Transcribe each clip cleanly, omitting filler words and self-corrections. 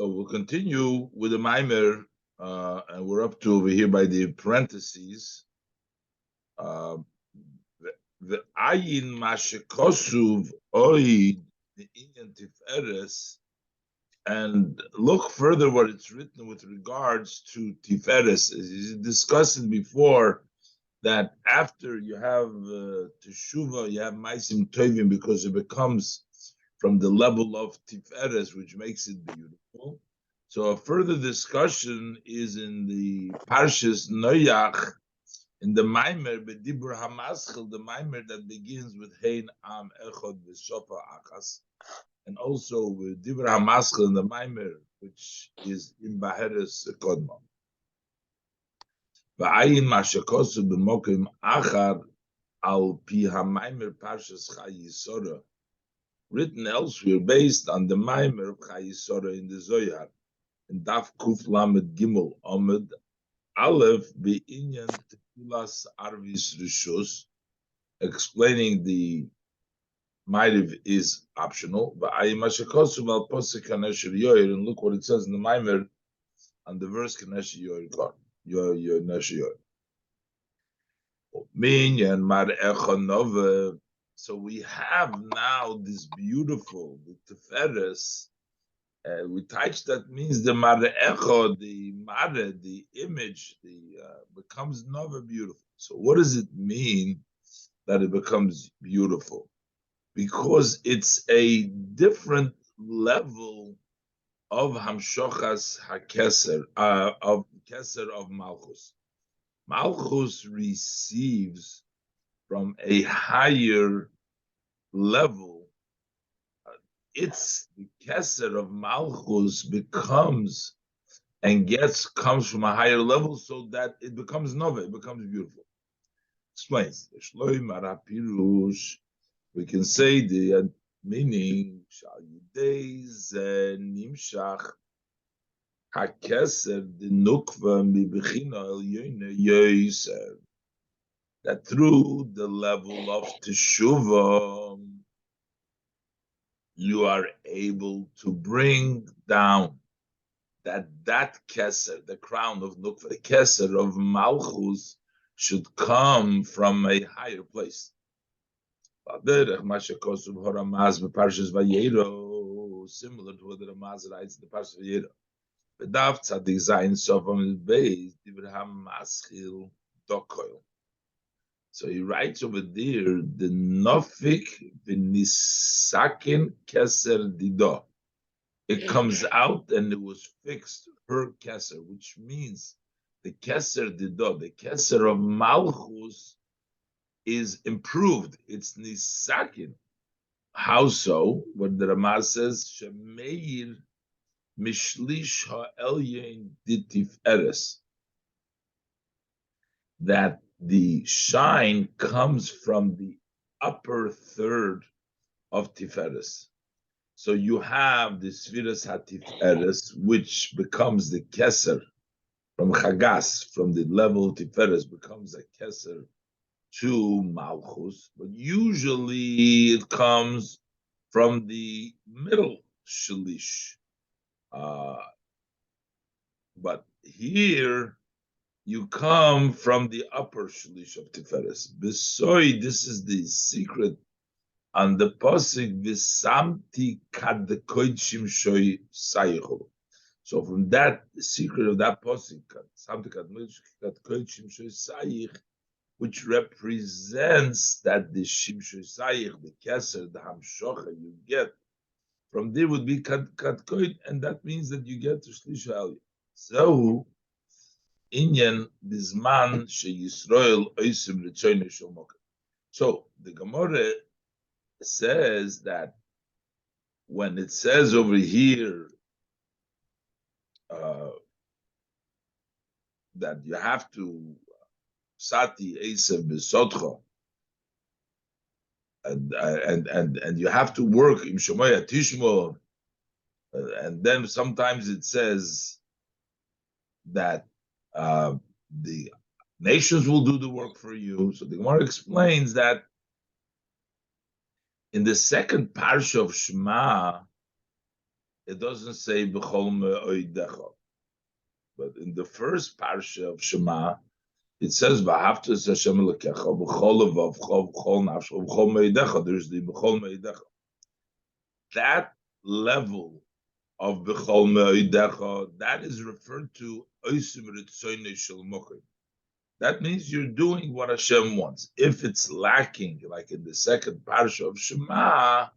So we'll continue with the Mamer, and we're up to over here by the parentheses. The ayin mashekosuv oid the inyan tiferes, and look further what it's written with regards to tiferes. As you discussed before, that after you have teshuva, you have maisim tovim, because it becomes from the level of tiferes, which makes it beautiful. So a further discussion is in the Parshas Noyach, in the Mamer, B'dibur HaMaschil, the Mamer that begins with Hein Am Echod V'Shofa Achas, and also with Dibur HaMaschil in the Mamer, which is in Baheres Kodma. V'ayin Mashakosu B'mokim Achar Al Pi HaMamer Parshas Chayisora, written elsewhere based on the Mamer of Chayisora in the Zohar, in Daf Kuf Lamed Gimel Omed Aleph Be'inyan Tefilas Arvis Rishus, explaining the Ma'ariv is optional. And look what it says in the Maimer on the verse Kanesh Yoir. So we have now this beautiful, the Teferes. We touch that means the Mare'echo, the Mare, the image, becomes nova beautiful. So what does it mean that it becomes beautiful? Because it's a different level of Hamshochas HaKeser, of Keser of Malchus. Malchus receives from a higher level. It's the Keser of Malchus becomes and comes from a higher level, so that it becomes nova, it becomes beautiful. Explains. We can say the meaning nimshach hakeser the nukva mibechina elyoina yoser, that through the level of teshuva you are able to bring down that keser, the crown of nukva, the keser of malchus, should come from a higher place. Similar to what the Ramaz writes in the Parshas Vayero. V'dav tzadik zayin sofam beis divrei hamaschil dokoil. So he writes over there, the nofik v'nisakin keser dido. It comes out and it was fixed, her keser, which means the keser dido, the keser of malchus, is improved. It's nisakin. How so? What the Ramaz says, shemeir mishlish ha'elyin ditif eres, that the shine comes from the upper third of Tiferes. So you have the Sfiras HaTiferes, which becomes the Keser from Chagas, from the level of Tiferes, becomes a Keser to Malchus, but usually it comes from the middle Shalish. But here you come from the upper Shalish of Tiferes. Besoy, this is the secret on the Pasuk, V'samti kad koidshim shoy sayichu. So from that, the secret of that Pasuk, Samti kad koidshim shoy sayich, which represents that the Shimshoi Sayich, the Keser, the Hamshocha you get, from there would be Katkoid, and that means that you get to Shlisha Aliyah. So, Inyan Bizman She Yisrael Oisim Ritzoyne Shomok. So, the Gemara says that when it says over here that you have to Sati Esav Besotcho, and you have to work im Shemoya Tishmo, and then sometimes it says that the nations will do the work for you. So the Gemara explains that in the second parsha of Shema, it doesn't say b'chol me'oidecha. But in the first parsha of Shema, it says v'haftas Hashem Elokecha b'chol levavcha b'chol nafshecha b'chol me'oidecha. There's the b'chol me'oidecha. That level of b'chol me'oidecha, that is referred to oisim ritzoynei shel mokim. That means you're doing what Hashem wants. If it's lacking, like in the second parsha of Shema,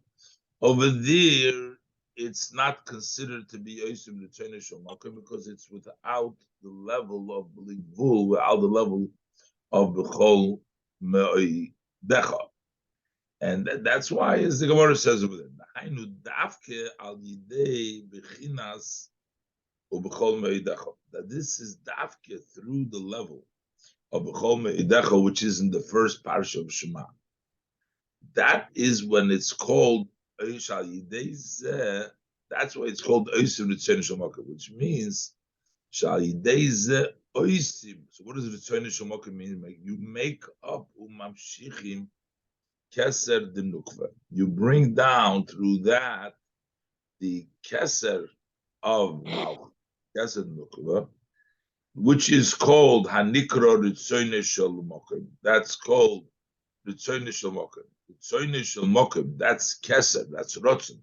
over there, it's not considered to be oisim ritzoynei shel mokim because it's without the level of b'ligvul, without the level of b'chol me'oidecha. And that's why, as the Gemara says over there, that this is dafke through the level of b'chol me'idecha, which is in the first parsha of Shema. That is when it's called that's why it's called oisim ritzoynei shel mokim, which means shal yidei zeh oisim. So what does ritzoynei shel mokim mean? You make up umamshichim keser de nukva. You bring down through that the keser of malch, keser nukva, which is called hanikra ritzoynei shel mokim. That's called ritzoynei shel mokim. Ritzoynei shel mokim. That's keser. That's rotzen.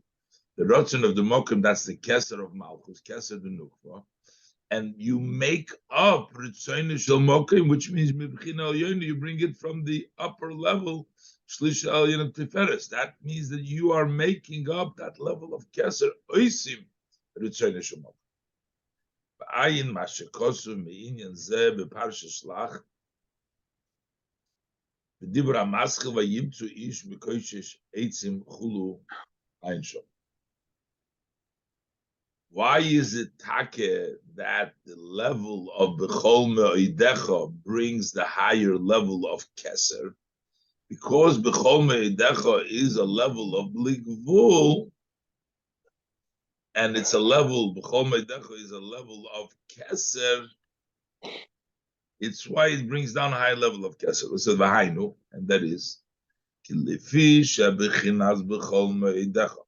The rotzen of the mokim. That's the keser of malchus, keser de nukva. And you make up ritzoynei shel mokim, which means mibchina elyon. You bring it from the upper level. Shlisha elyon tiferes. That means that you are making up that level of keser oisim ritzoynei shel mokim. Ba'ayin mashekosu me'inyan zeh beparsha shlach v'dibra maschil v'yimtzu ish mikoishesh eitzim chulu einshom. Why is it take that the level of b'chol me'idecha brings the higher level of keser? Because b'chol me'idecha is a level of bligvul, and it's a level, b'chol me'idecha is a level of keser. It's why it brings down a high level of keser. It says v'hainu, and that is kilefi shebechinas b'chol me'idecha.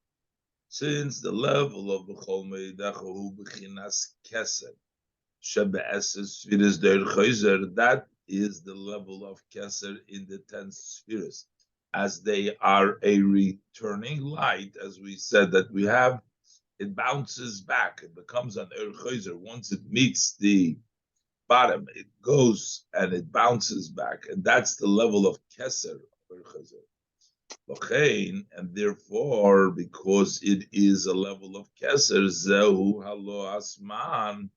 Since the level of b'chol me'idecha hu bechinas keser shebe'eses spheres der chayzer, that is the level of keser in the 10 spheres, as they are a returning light, as we said that we have. It bounces back. It becomes an chayzer. Once it meets the bottom, it goes and it bounces back, and that's the level of keser chayzer. And therefore, because it is a level of keser, zehu halo asman,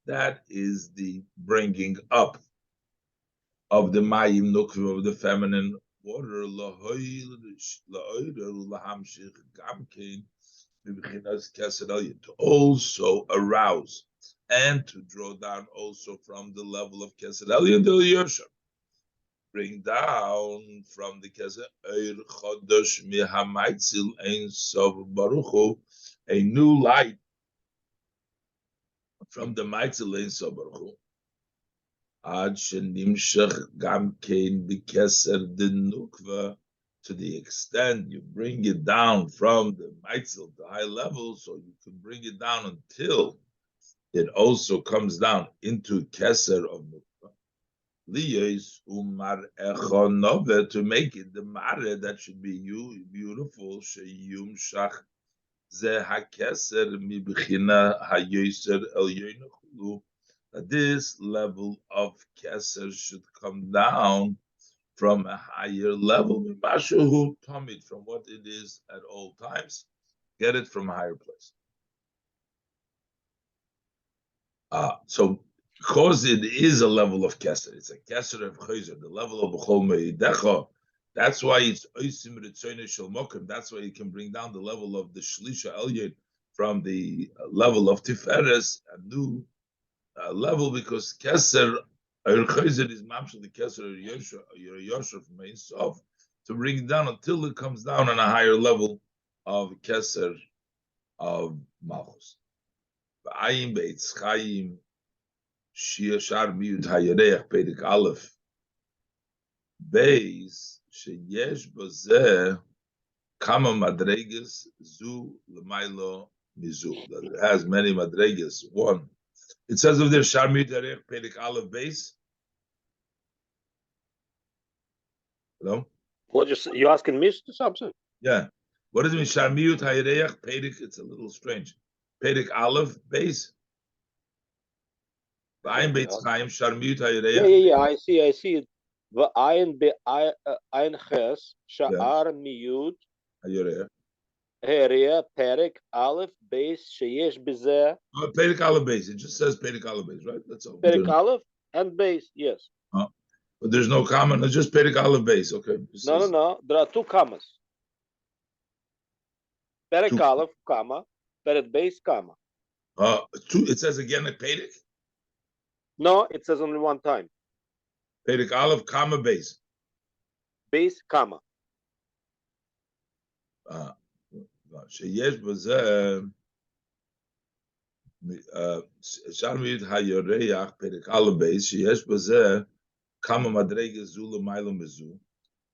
that is the bringing up of the mayim nukva, of the feminine water, to also arouse and to draw down also from the level of keser elyon del yosher. Bring down from the keser eir chodosh mihamaitzil ein sov baruchu, a new light from the maitzil ein sov baruchu. Ad shenimshach gam kein bikeser de nukva, to the extent you bring it down from the maitzil, the high level, so you can bring it down until it also comes down into keser of nukva. Liyos umar echonove, to make it the mare that should be you beautiful. Sheyum shach ze hakeser mibchina hayoser elyon chulu, that this level of keser should come down from a higher level, mimashuhu tamid, from what it is at all times. Get it from a higher place. So because it is a level of keser, it's a keser of chayzer, the level of b'chol me'idecha. That's why it's oisim ritzoynei shel mokim. That's why you can bring down the level of the shlisha elyon from the level of tiferes, a new level, because keser chayzer is mamshel the keser yosher from Ein Sof, to bring it down until it comes down on a higher level of keser of malchus. V'ayim beitz chayim Shir Hashimim Mamer Perek Aleph Beis sheyesh bozeh kama madregas zu lemailo mizu, that it has many madregas. One, it says of there Sharmiyut Harech Perik Aleph base. Hello? What you asking me something? Yeah. What does it mean? Sharmiyut Harech Perik, it's a little strange. Perik Aleph base. Ein Beit Chaim Sharmiyut Harech. Yeah. I see it. Ein ches sha'ar miyut Harech. Heria Perik Aleph base sheyesh bezeh. Perik Aleph base. It just says Perik Aleph base, right? That's all. Perik Aleph and base, yes. But there's no comma. It's just Perik Aleph base. Okay. No. There are two commas. Perik Aleph, comma. Perik base, comma. It says again at Perik? No, it says only one time. Perik Aleph, comma, base. Base, comma. Sheyesh b'zeh Sharmiyut hayoreach Perik Aleph base. Sheyesh b'zeh kama madrega zula ma'ila mizu.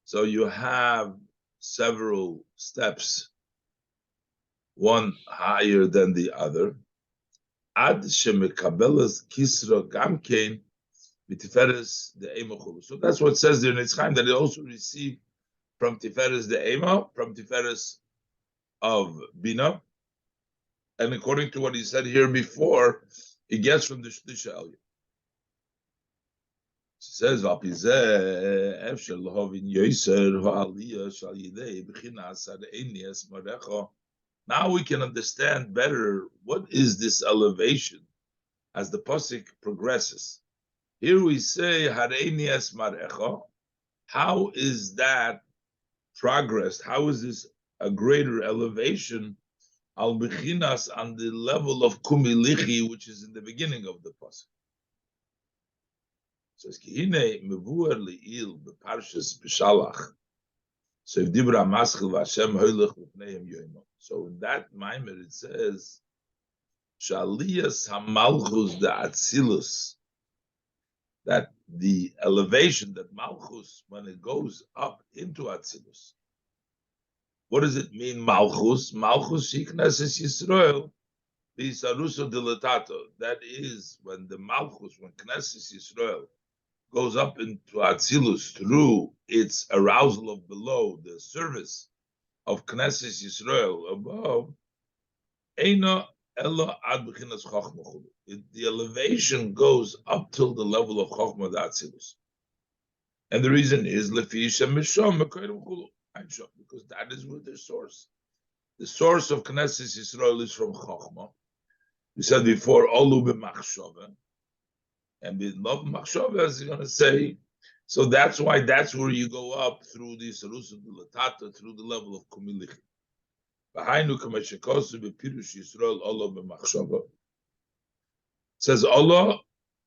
So you have several steps, one higher than the other. Ad shemekabelas kisra gamkein b'tiferes the emachulu. So that's what it says there in its time, that it also received from tiferes the ema, from tiferes of bina, and according to what he said here before, it gets from the shlisha elyon. It says v'apizeh efshel lahavin yoser ha'aliyah shal yidei b'chinas ha're'enias marecha. Now we can understand better what is this elevation as the pasuk progresses. Here we say hareinias marecha. How is that progressed? How is this a greater elevation? Al bechinas, on the level of kumilichi, which is in the beginning of the pasuk. It says kihine mevuar li'il beparshas b'shalach. So if Dibra Maschil Vashem Hoylech L'pneim Yoimo. So in that Maimir it says Shaliyas Hamalchus the Atzilus, that the elevation that Malchus, when it goes up into Atzilus. What does it mean, Malchus? Malchus Shikneses Yisrael Bisaruso Dilatato. That is when the Malchus, when Knesses Yisrael goes up into Atzilus through its arousal of below, the service of Knesses Yisrael above, Eina Ella Ad B'chinas Chochma Chulu. The elevation goes up till the level of Chochma the Atzilus. And the reason is Lefi Shem Mishom Mekayim Chulu, because that is where the source. The source of Knesses Yisrael is from Chochma. We said before, Olu B'machshava. And with love machshava, as he's going to say, so that's why that's where you go up through the sarusa dilatata, through the level of kumilichi. Behind kamashikosu bepirush Yisrael Allah b'machshava. Says Allah,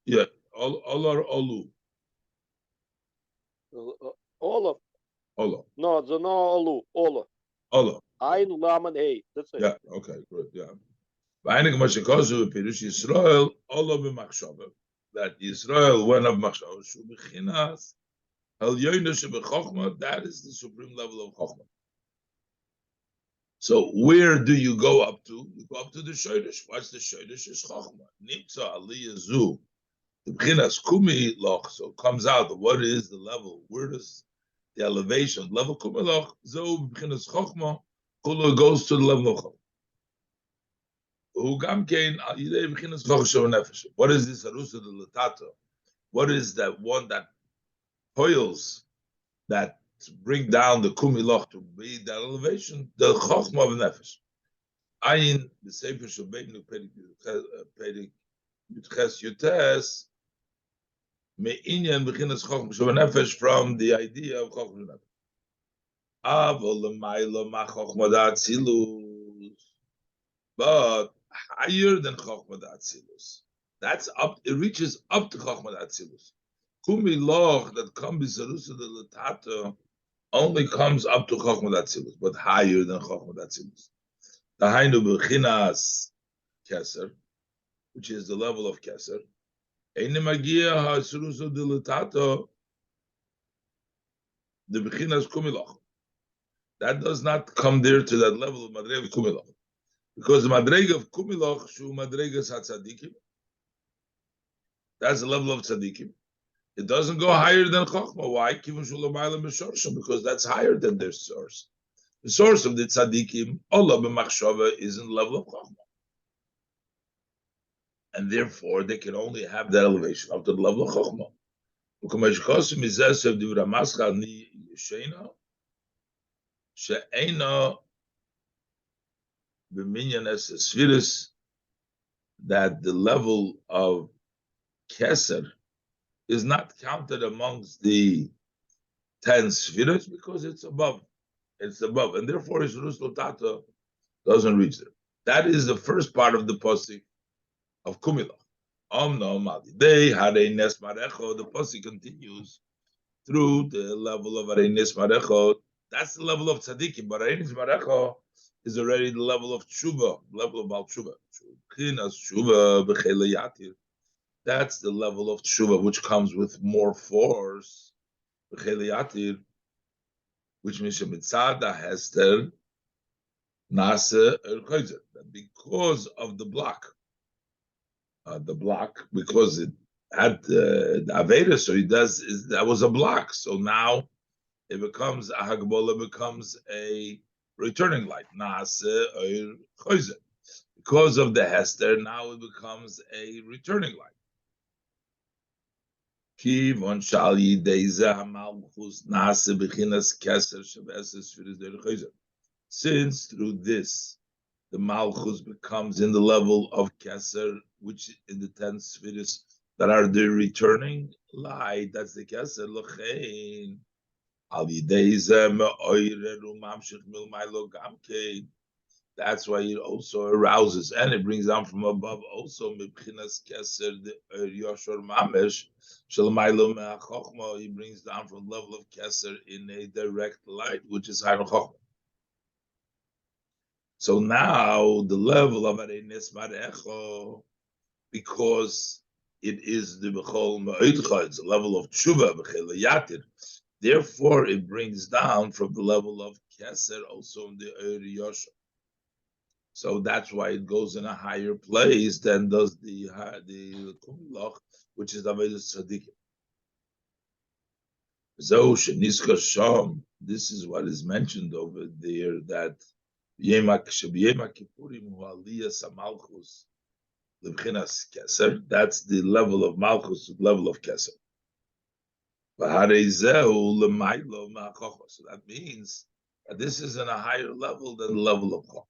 yeah, Allah or Olu. Allah. No, it's no Olu. Allah. Ein Laman Hey. That's it. Yeah. Okay. Good. Yeah. Behind kamashikosu bepirush Yisrael Allah b'machshava. That Israel went of Machshava Shubichinas, El Yoinish B'Chochma, that is the supreme level of Chochma. So where do you go up to? You go up to the Shoydish. What's the Shoydish? Is Chochma. Nimtza Aliyah Zu. The B'chinas Kumi Loch, so it comes out, what is the level? Where does the elevation, level Kumi Loch, Zu B'chinas Chochma, Kulu goes to the level of Chochma. What is this Arusa de Latato? What is that one that toils, that bring down the Kumiloch to be that elevation? The Chochma of Nefesh. Ayin, the Sefer Shabbeinu Perik Yutches Yutes, Me'inyan B'chinas Chochma Shabbeinu from the idea of Chochma Nefesh. Avol L'mayla Ma Chochma Da'atzilus. But higher than Chochma Atzilus. That's up, it reaches up to Chochma Atzilus. Kumi Loch that comes Bisarusa de Latata only comes up to Chochma Atzilus, but higher than Chochma Atzilus. The Hainu B'chinas Keser, which is the level of Keser. Eine Magia HaSarusa de Latata, the B'chinas Kumi Loch. That does not come there to that level of Madrev Kumi Loch. Because the madrega of kumiloch shu madregas hatzadikim. That's the level of tzadikim. It doesn't go higher than chokhmah. Why? Because that's higher than their source. The source of the tzadikim, Allah b'machshava, is in the level of chokhmah. And therefore, they can only have that elevation up to the level of chokhmah. That the level of keser is not counted amongst the 10 spheres because it's above. It's above, and therefore his Rustotata doesn't reach there. That is the first part of the pasuk of Kumila. They had a nes marecho. The pasuk continues through the level of Areines Marecho. That's the level of tzaddikim, but Areines Marecho is already the level of tshuva, level of Baal Tshuva. That's the level of tshuva, which comes with more force, which means mitzada hester nase erkoizer. Because of the block, because it had the Aveda, so that was a block. So now it becomes a Hagbola, becomes a returning light. Because of the Hester, now it becomes a returning light. Since through this, the Malchus becomes in the level of Keser, which in the 10 spheres that are the returning light, that's the Keser. That's why it also arouses and it brings down from above also Mibchinas Keser the Yoshor Mamesh Shalmailo Me'achokma. He brings down from the level of Keser in a direct light, which is Hayron Chokma. So now the level of Areines Marecho, because it is the Bechol Ma'idcha, it's the level of Tshuva, Bechel Yatir. Therefore, it brings down from the level of Keser also in the Eir Yosha. So that's why it goes in a higher place than does the Kumloch, which is the Avedus Tzadikim. So Sheniska Sham, this is what is mentioned over there, that that's the level of Malchus, the level of Keser. So that means that this is in a higher level than the level of Chok.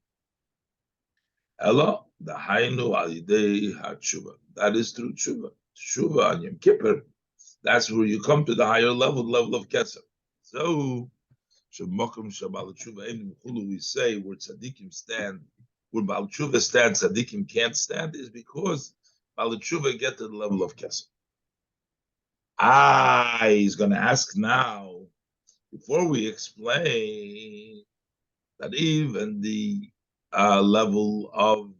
Ella, the Hainu Alidei HaTshuva. That is through Tshuva. Tshuva on Yom Kippur. That's where you come to the higher level, the level of Keser. So, we say where tzaddikim stand, where Baal Tshuva stands, tzaddikim can't stand, is because Baal Tshuva get to the level of Keser. He's going to ask now, before we explain that even the level of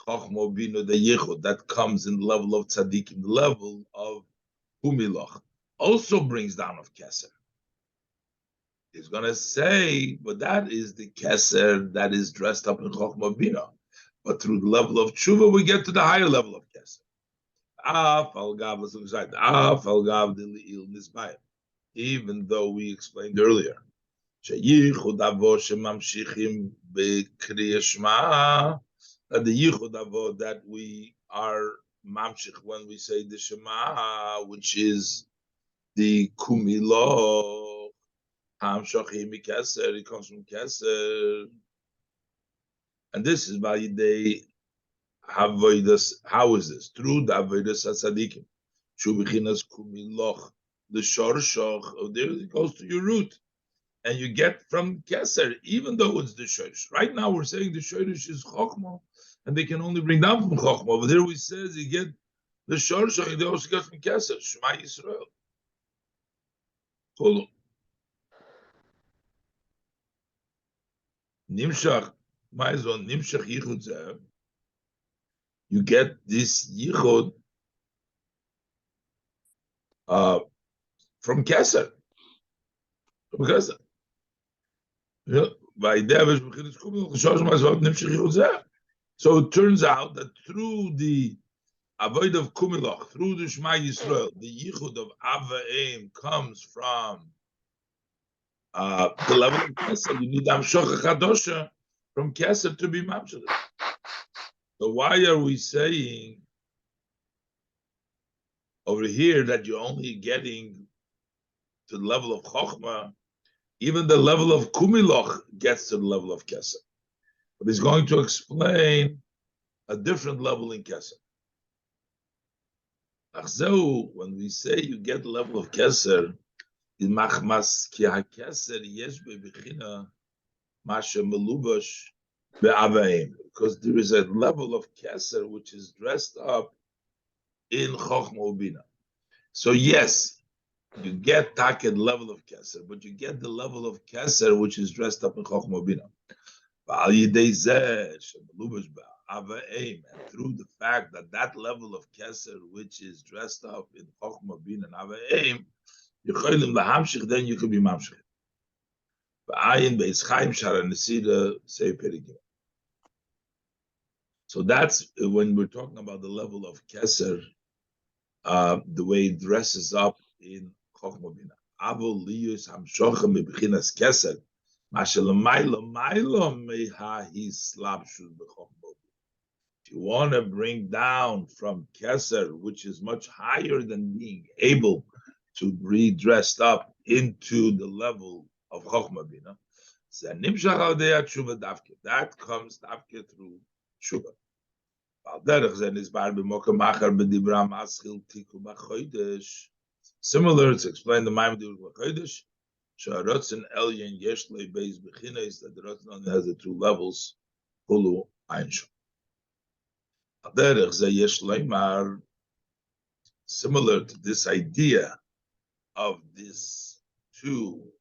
Chochmo Bino the Yichud that comes in the level of tzaddikim, the level of Humiloch, also brings down of Keser. He's going to say, but that is the Keser that is dressed up in Chochmah Bina. But through the level of Tshuva, we get to the higher level of Keser. Even though we explained earlier, that the Yichud Avo that we are mamshich when we say the Shema, which is the Kumilo, it comes from Keser. And this is by the Avodas. How is this? Through the Avodas HaTzadikim. Shubichinas Kumiloch, the Shorshach, there it goes to your root. And you get from Keser, even though it's the Shorish. Right now we're saying the Shorish is Chochmah, and they can only bring down from Chochmah. But there we says you get the Shorshach, and they also get from Keser, Shema Yisrael. Kolu. Nimshach, Maizon, Nimshach Yichud Zeh. You get this Yichud from Keser. From Keser. So it turns out that through the avoid of Kumilach, through the Shema Yisrael, the yichud of Avaim comes from the level of Keser. You need Amshocha Chadosha from Keser to be Mamshel. So why are we saying over here that you're only getting to the level of Chochmah? Even the level of Kumilach gets to the level of Keser. But he's going to explain a different level in Keser. When we say you get the level of Keser, in Machmas ki ha-Keser yesh bebechina masha melubash be'avaim, because there is a level of Keser which is dressed up in Chochmah Ubina. So yes, you get taked level of Keser, but you get the level of Keser which is dressed up in Chochmah Ubina. And through the fact that that level of Keser which is dressed up in Chochmah Ubina and Avaim, then you could be Mamshech. So that's when we're talking about the level of Keser, the way it dresses up in Chochmah Bina. If you want to bring down from Keser, which is much higher than being able to be dressed up into the level of Chochmah Bina, that comes Davke through Tshuva. Similar, it's explained the Maimon B'Chodesh. Sha'arotzen Elyon Yesh Lei Beis B'Chines, that the Rotzen only has the two levels. Hulu Ein Shom. Similar to this idea of these two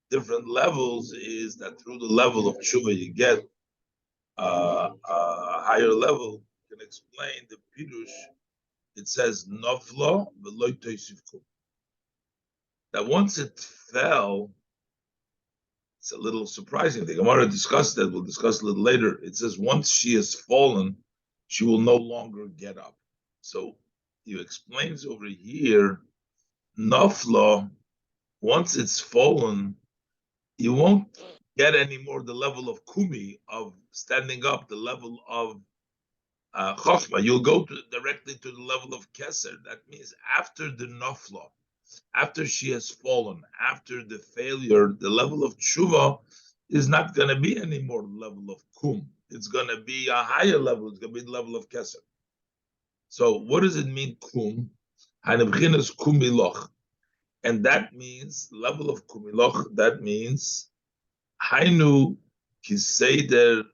different levels is that through the level of tshuva you get a higher level. You can explain the pirush. It says noflo v'lo toisivku. That once it fell, it's a little surprising. The Gemara discussed that. We'll discuss a little later. It says once she has fallen, she will no longer get up. So he explains over here, noflo, once it's fallen, you won't get any more the level of kumi, of standing up, the level of chokhmah. You'll go directly to the level of keser. That means after the nofla, after she has fallen, after the failure, the level of tshuva is not going to be any more level of kum. It's going to be a higher level. It's going to be the level of keser. So what does it mean, kum? Hanebchinas kumiloch. And that means level of kumiloch, that means hainu kiseder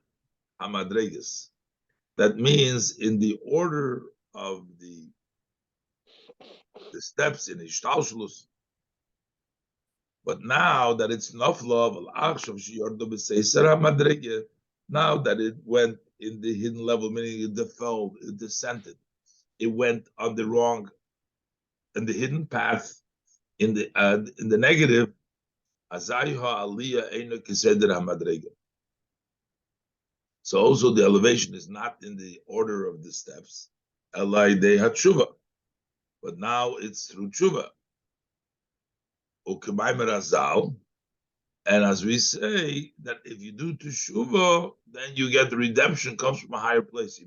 hamadregas. That means in the order of the steps in Ishtalshlus. But now that it's nafla of shiyordo b'seiser hamadrega, now that it went in the hidden level, meaning it fell, it descended, it went on the wrong, in the hidden path, in the negative, so also the elevation is not in the order of the steps, but now it's through tshuva. And as we say, that if you do teshuva, then you get the redemption comes from a higher place.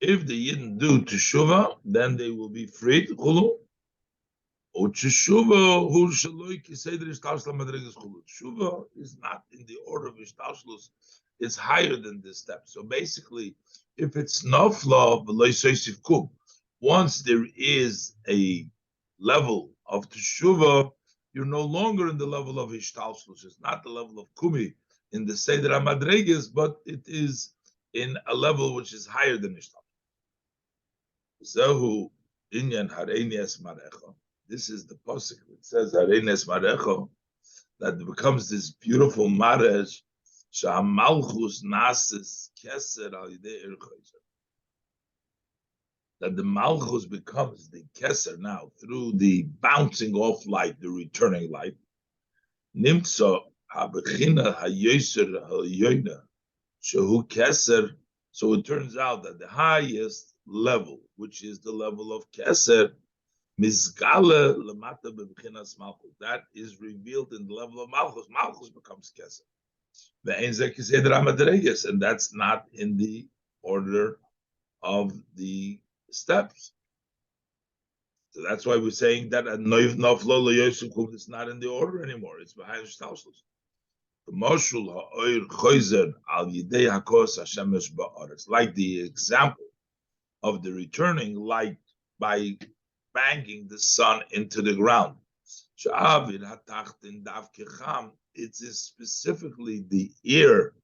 If the Yidden do teshuva, then they will be freed. Teshuva is not in the order of Ishtalshlus, it's higher than this step. So basically, if it's nafla, once there is a level of teshuva, you're no longer in the level of Ishtalshlus. It's not the level of kumi in the Seder HaMadregas, but it is in a level which is higher than Ishtalshlus. Zehu inyan hareinias marecha. This is the pasuk. It says hareinias marecha, that it becomes this beautiful marriage. Shamalchus nasis keser al yidei irchayzer. That the malchus becomes the keser now through the bouncing off light, the returning light. Nimtzo habechina hayoser hayoyna shehu keser. So it turns out that the highest level, which is the level of keser, mizgale lemata bebechinas malchus, that is revealed in the level of malchus. Malchus becomes keser. And that's not in the order of the steps. So that's why we're saying that at Noif Noflo Yosukum is not in the order anymore. It's behind Shtalshus. The Moshul Ha'oir Choizer Al Yidei Hakos Hashemesh Ba'aretz, like the example of the returning light by banging the sun into the ground. Sha'avir Hatachtin Dav Kecham, it is specifically the ear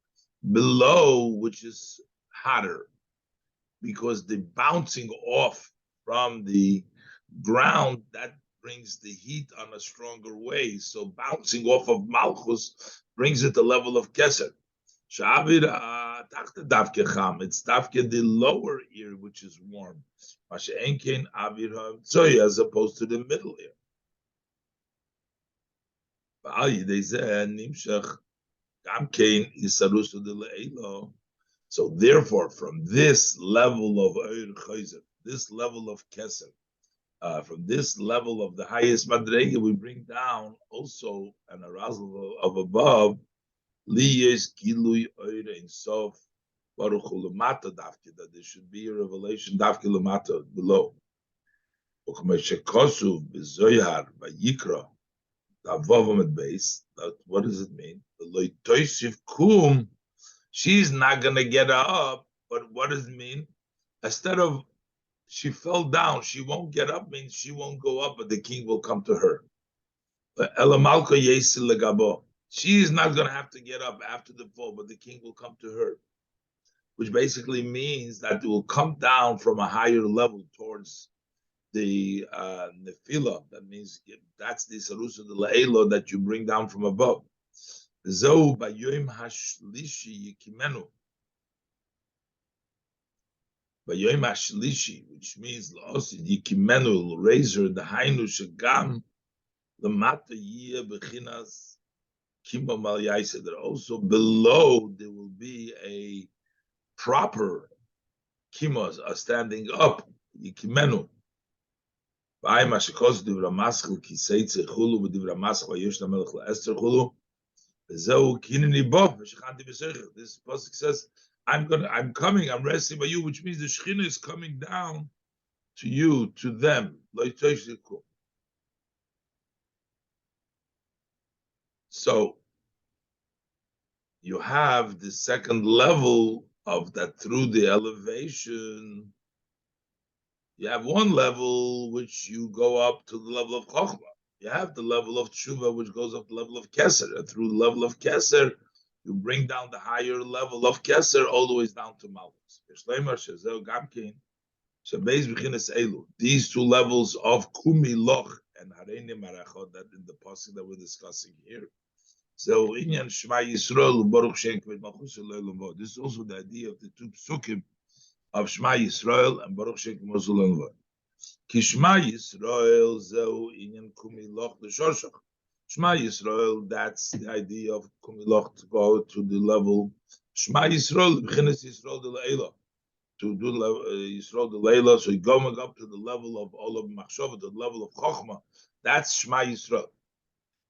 below which is hotter, because the bouncing off from the ground, that brings the heat on a stronger way. So bouncing off of Malchus brings it to the level of Keser. It's Davke, the lower ear, which is warm, as opposed to the middle ear. So therefore, from this level of Eir Chayzer, this level of Keser, from this level of the highest madrega, we bring down also an arousal of above. Liyes gilui Eir Ein Sof Baruch Hu Lamata Davke, that there should be a revelation Davke Lamata below. Ukmeshekosuf bezoyar vayikra. Base. What does it mean? She's not going to get up, but what does it mean? Instead of she fell down, she won't get up, means she won't go up, but the king will come to her. She is not going to have to get up after the fall, but the king will come to her, which basically means that it will come down from a higher level towards the nefila. That means that's the sarusa de laelo that you bring down from above. Zeu bayoim hashlishi yikimenu. Bayoim hashlishi, which means laosid yikimenu, razor the hainu shagam lemata yiyah bechinas kimo mal yaisa. That also below there will be a proper kimos, a standing up yikimenu. This pasuk says, I'm coming, I'm resting by you, which means the Shekhinah is coming down to you, to them. So you have the second level of that through the elevation. You have one level which you go up to the level of Chokhmah. You have the level of Tshuva which goes up to the level of Keser. And through the level of Keser, you bring down the higher level of Keser all the way down to Malchus. These two levels of Kumi Loch and Hareini Marachot, that in the pasuk that we're discussing here. So Inyan Shema Yisrael Baruch Shem Kved Malchus Eloheinu Vod. This is also the idea of the two psukim of Shema Yisrael and Baruch Shem Kved Malchus Eloheinu Vod. Ki Shema Yisrael Zeu Inyan Kumi Loch L'Shorshach. Shema Yisrael, that's the idea of Kumi Loch, to go to the level Shema Yisrael B'chinas Yisrael de Le'ela, to do Yisrael de Le'ela. So you're going up to the level of Olav Machshava, to the level of Chochmah. That's Shema Yisrael.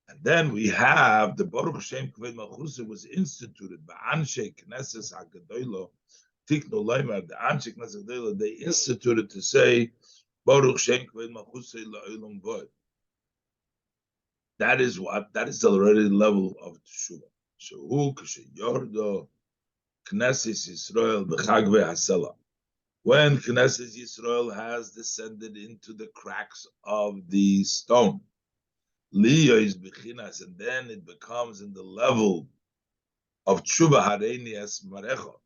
And then we have the Baruch Shem Kved Malchus was instituted by Anshe Knesses HaGadolah Tiknu Leimer. The Anshe Knesses HaGadolah, they instituted to say Baruch Shem Kved Malchus La'olam Vod. That is what? That is already the level of Teshuvah. Shehu K'sheyordo Knesses Yisrael B'chagvei HaSel'a. When Knesses Yisrael has descended into the cracks of the stone, Liya is B'chinas, and then it becomes in the level of Tshuva Hareini Es Marecha.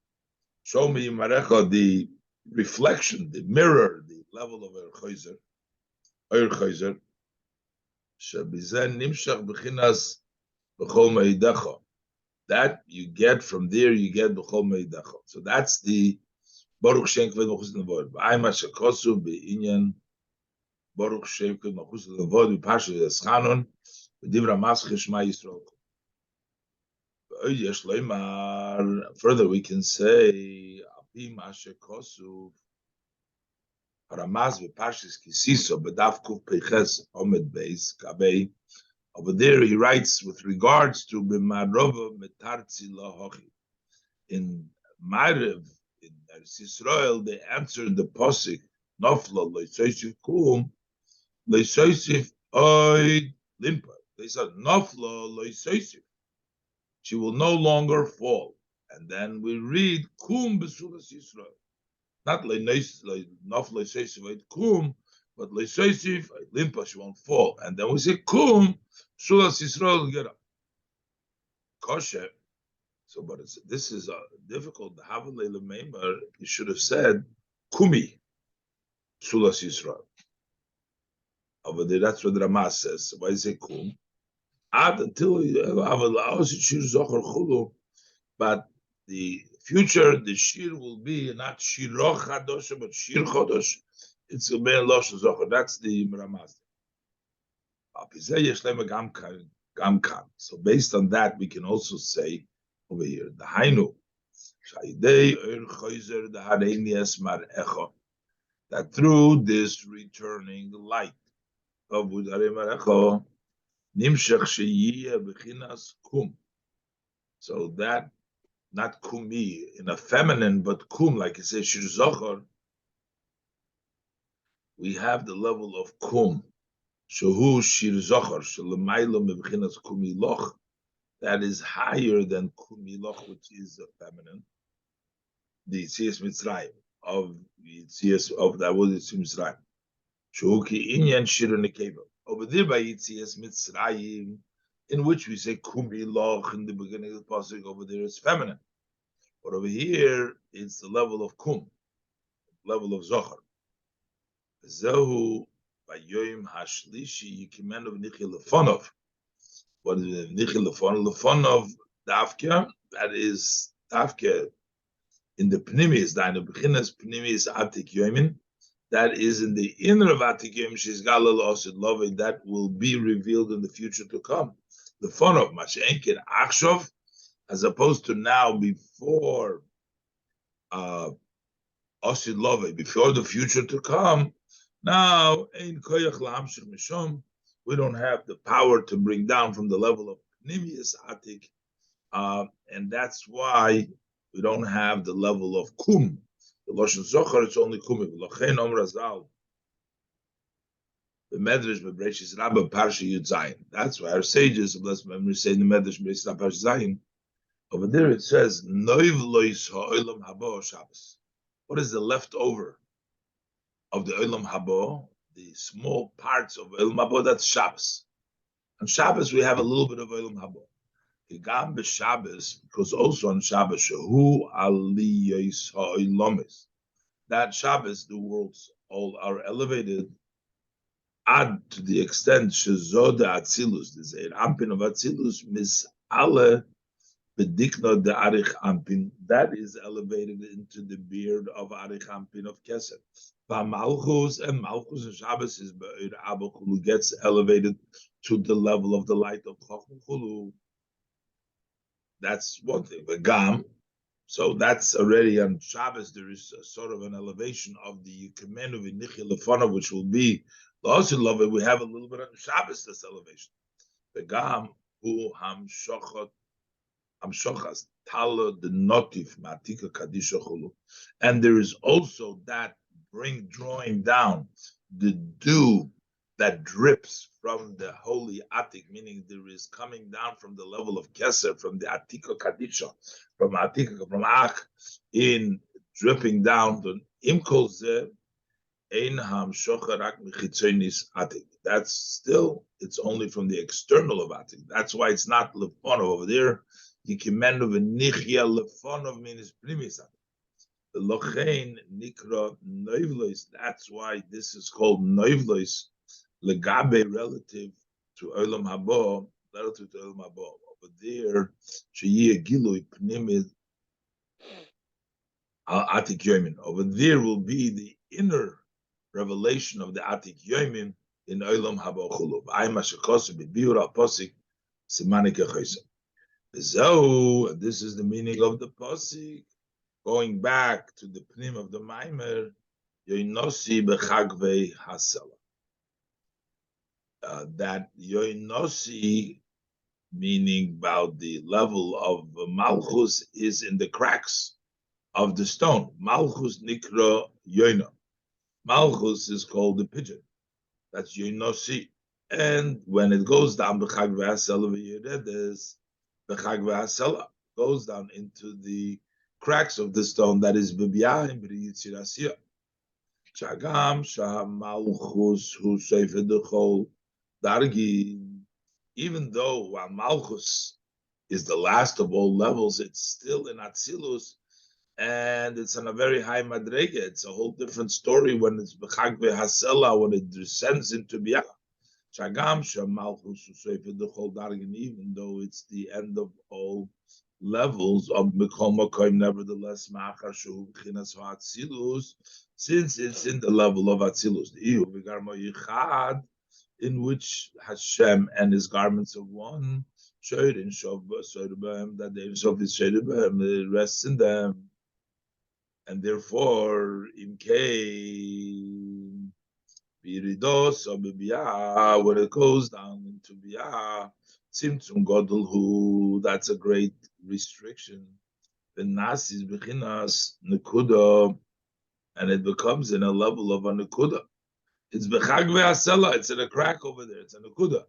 Show me Marecha, the reflection, the mirror, the level of Eir Chayzer. Shebizen Nimshach B'chinas B'chol Meidecha. That you get from there, you get B'chol Meidecha. So that's the Baruch Shem Kved Malchus L'Vod. B'ayma shekosu b'inyan Baruch Shem Kved Malchus L'Vod b'Pashat Eschanun. Further, we can say, over there, he writes with regards to in Mariv, in Eretz Yisrael, they answered the posik Nofla Loisosif Kum Loisosif Oid Limpa. They said Nofla Loisosif. She will no longer fall. And then we read Kum Besulas Yisrael. Not Nofla Loisosif Oid Kum, but Loisosif Oid Limpa. She won't fall. And then we say Kum Besulas Yisrael, get up. Kosher. So, but this is difficult. The Havalei Mamer, you should have said Kumi Sulas Yisrael. Over there, that's what the Ramah says. So why is it Kum? Ad until Shir Zohar Chulu, but the future, the Shir will be not Shir Chadosh, but Shir Chodosh. It's a Ben Losh Zohar. That's the Ramah. So based on that, we can also say over here, the Hainu, that through this returning light of so that not kumi in a feminine, but kum, like it says, shir zochar, we have the level of kum, shehu shir zochar, shelemaylo mebechinas kumi loch, that is higher than kumi loch, which is a feminine. The Yitzias Mitzrayim of the Yitzias of that was Yitzias Mitzrayim. Shuki Inyan Shir Nekeva. Over there by Yitzias Mitzrayim, in which we say Kumi Loch in the beginning of the pasuk. Over there it's feminine, but over here it's the level of Kum, level of Zohar. Zehu Bayoim Hashlishi Yikimen of Nichil Lefonov. What is Nichil Lefonov? Lefonov Davka. That is Davka. In the Pnimis, the Bechinas Pnimis Atik Yomin, that is in the inner of Atik Yomin, she's Galal Osid Love, that will be revealed in the future to come. The fun of Mashenkin Achshov, as opposed to now before Osid Love, before the future to come, now Ein Koyach Lahamshich Mishom, we don't have the power to bring down from the level of Pnimis Atik, and that's why we don't have the level of kum. The Lashon Zohar, it's only kum. L'chein Om Razal. The Medrash Bebreshis Rabbah Parsha Yud Zayin. That's why our sages, blessed memory, say in the Medrash Bebreshis Rabbah Parsha Zayin. Over there it says Noiv Lois Ha'olam Habo Shabbos. What is the leftover of the Olam Habo? The small parts of Olam Habo. That's Shabbos. On Shabbos we have a little bit of Olam Habo. Because also on Shabbos, that Shabbos, the worlds all are elevated, add to the extent Shezoda Atzilus, the Zeir Ampin of Atzilus, Mis Ale Bedikno de Arich Ampin, that is elevated into the beard of Arich Ampin of Keser. Malchus and Shabbos is Be'er Abachulu gets elevated to the level of the light of Chacham Chulu. That's one thing. But Gam, so that's already on Shabbos. There is a sort of an elevation of the Yekemenu v'Nichil Lefana, which will be the Osid Love. We have a little bit on Shabbos this elevation. The Gam who Hamshochas Tala the Notif Matika Kadisha Chulu, and there is also that drawing down the dew that drips from the holy Atik, meaning there is coming down from the level of Keser, from the Atika Kadisha, from Atika, from Ach, in dripping down to Imkol Zeh, Ein Hamshocharak Michitzonis Atik. That's still, it's only from the external of Atik. That's why it's not Lefonov over there. Yikimenu v'nichya Lefonov means Primis Atik. The Lochein Nikra Noivlois, that's why this is called Noivlois, Legabe relative to Olam Habo, relative to Olam Habo. Over there, Sheyeh Gilui Pnimid Al Atik Yomin. Over there will be the inner revelation of the Atik Yomin in Olam Haba Chulu. I'm a shekosu b'biur al-posik simanik echaysa. So this is the meaning of the posik, going back to the pnim of the Mamer, Yonoti b'chagvei hasela. That Yonoti, meaning about the level of Malchus, is in the cracks of the stone. Malchus nikra Yoina. Malchus is called the pigeon. That's Yonoti. And when it goes down, b'chagvei hasela v'yeredes, b'chagvei hasela goes down into the cracks of the stone, that is b'biyahim b'yitzirasiyah. Shagam shamalchus hu sefer dechol dargi. Even though while Malchus is the last of all levels, it's still in Atzilus, and it's on a very high madrega. It's a whole different story when it's b'chagvei hasela, when it descends into biyah. Shagam shamalchus hu sefer dechol dargi. Even though it's the end of all levels of Mikol Makoim, nevertheless, Ma'achar Shu B'chinas Ha'atzilus, since it's in the level of Atzilus, the Ihu V'garmo Yichad, in which Hashem and His garments are one, Shoyrin Shov B'Soyrbem, that the Sof is Shoyrbem, rests in them, and therefore, Imkei Biridos or B'Biyah, when it goes down into Biyah, Tzimtzum Godel Hu, that's a great restriction. The Nasis Bechinas Nekuda, and it becomes in a level of a Nekuda. It's Bechagvei Hasela, it's in a crack over there, it's a Nekuda.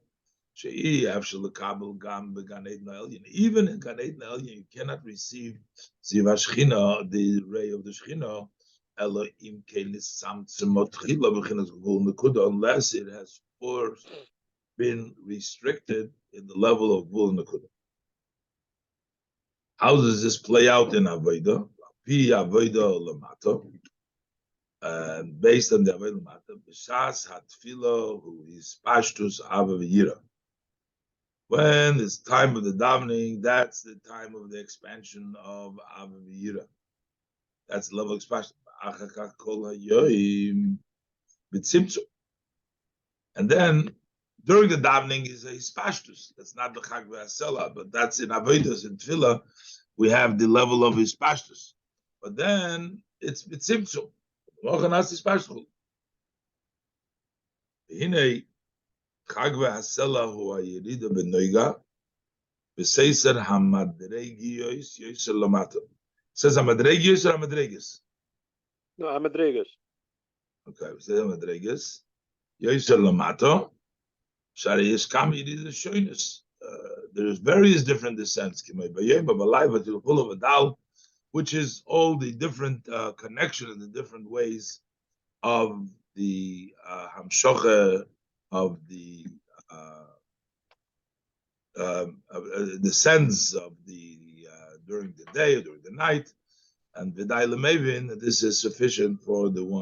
She'i Avshel Kabel Gam Began Eden Elyon. Even in Gan Eden Elyon, you cannot receive Ziv HaShechina, the ray of the Shechina, Elohim Kenis Samtzimot Chila Bechinas Gvul Nekuda, unless it has forced been restricted in the level of Gvul Nekuda. How does this play out in Avodah? Pi Avodah Lamato. And based on the Avodah Lamato, B'shas HaTfilo, who is Pashtus Ava V'yira. When it's time of the davening, that's the time of the expansion of Ava V'yira. That's the level of expansion. Achakach Kol HaYoim B'tzimtzum. And then during the davening is a hispashtus. That's not the Chagvei Hasela, but that's in Avodas, in Tefillah, we have the level of hispashtus. But then it's B'tzimtzum. Mochanas hispashtus. Hinei Chagvei Hasela hu ha'yerida b'noiga b'seiser hamadregiyos yoser lamato. It says hamadregiyos or hamadregis? No, Amadregas. Okay, it says hamadregis yoser lamato. There's various different descents, which is all the different connection and the different ways of the hamshocha of the descents of the during the day or during the night, and v'day lemevin. This is sufficient for the one.